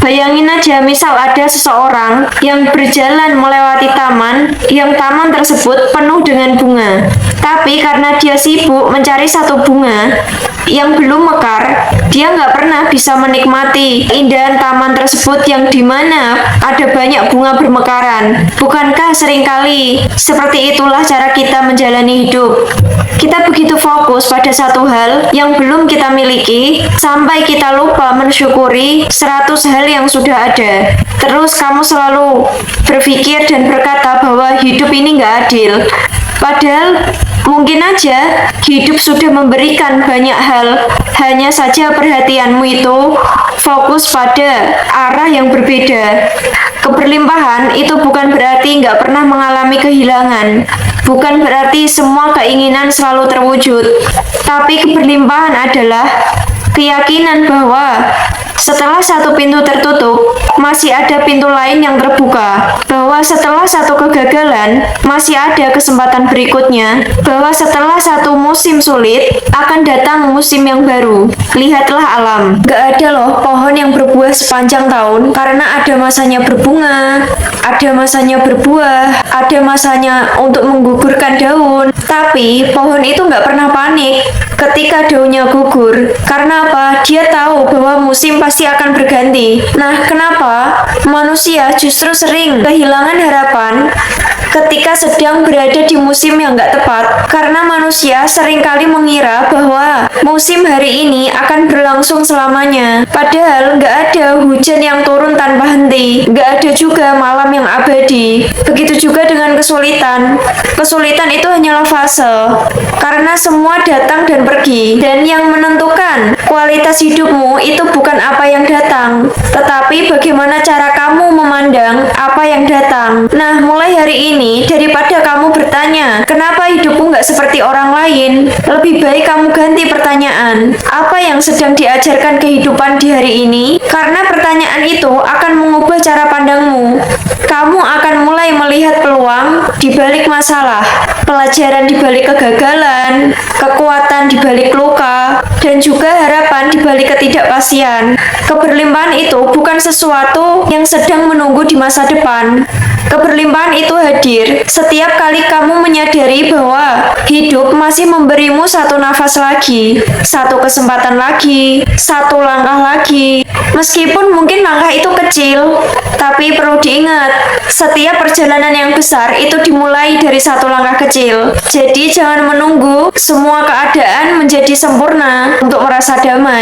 Bayangin aja, misal ada seseorang yang berjalan melewati taman, yang taman tersebut penuh dengan bunga. Tapi karena dia sibuk mencari satu bunga yang belum mekar, dia nggak pernah bisa menikmati keindahan taman tersebut yang dimana ada banyak bunga bermekaran. Bukankah seringkali seperti itulah cara kita menjalani hidup? Kita begitu fokus pada satu hal yang belum kita miliki, sampai kita lupa mensyukuri 100 hal yang sudah ada. Terus kamu selalu berpikir dan berkata bahwa hidup ini nggak adil. Padahal mungkin aja hidup sudah memberikan banyak hal, hanya saja perhatianmu itu fokus pada arah yang berbeda. Keberlimpahan itu bukan berarti nggak pernah mengalami kehilangan, bukan berarti semua keinginan selalu terwujud, tapi keberlimpahan adalah keyakinan bahwa setelah satu pintu tertutup, masih ada pintu lain yang terbuka. Bahwa setelah satu kegagalan, masih ada kesempatan berikutnya. Bahwa setelah satu musim sulit, akan datang musim yang baru. Lihatlah alam. Gak ada loh pohon yang berbuah sepanjang tahun, karena ada masanya berbunga, ada masanya berbuah, ada masanya untuk menggugurkan daun. Tapi pohon itu gak pernah panik ketika daunnya gugur. Karena apa? Dia tahu bahwa musim pasti akan berganti. Nah, kenapa manusia justru sering kehilangan harapan ketika sedang berada di musim yang gak tepat? Karena manusia seringkali mengira bahwa musim hari ini akan berlangsung selamanya. Padahal gak ada hujan yang turun tanpa henti. Gak ada juga malam yang abadi. Begitu juga dengan kesulitan. Kesulitan itu hanyalah fase. Karena semua datang dan pergi. Dan yang menentukan kualitas hidupmu itu bukan apa yang datang, tetapi bagaimana cara kamu memandang apa yang datang. Nah, mulai hari ini, daripada kamu bertanya, kenapa hidupku nggak seperti orang lain? Lebih baik kamu ganti pertanyaan, apa yang sedang diajarkan kehidupan di hari ini? Karena pertanyaan itu akan mengubah cara pandangmu. Kamu akan mulai melihat peluang di balik masalah, pelajaran di balik kegagalan, kekuatan di balik luka, dan juga harapan di balik ketidakpastian. Keberlimpahan itu bukan sesuatu yang sedang menunggu di masa depan. Keberlimpahan itu hadir setiap kali kamu menyadari bahwa hidup masih memberimu satu nafas lagi, satu kesempatan lagi, satu langkah lagi. Meskipun mungkin langkah itu kecil, tapi perlu diingat, setiap perjalanan yang besar itu dimulai dari satu langkah kecil. Jadi jangan menunggu semua keadaan menjadi sempurna untuk merasa damai.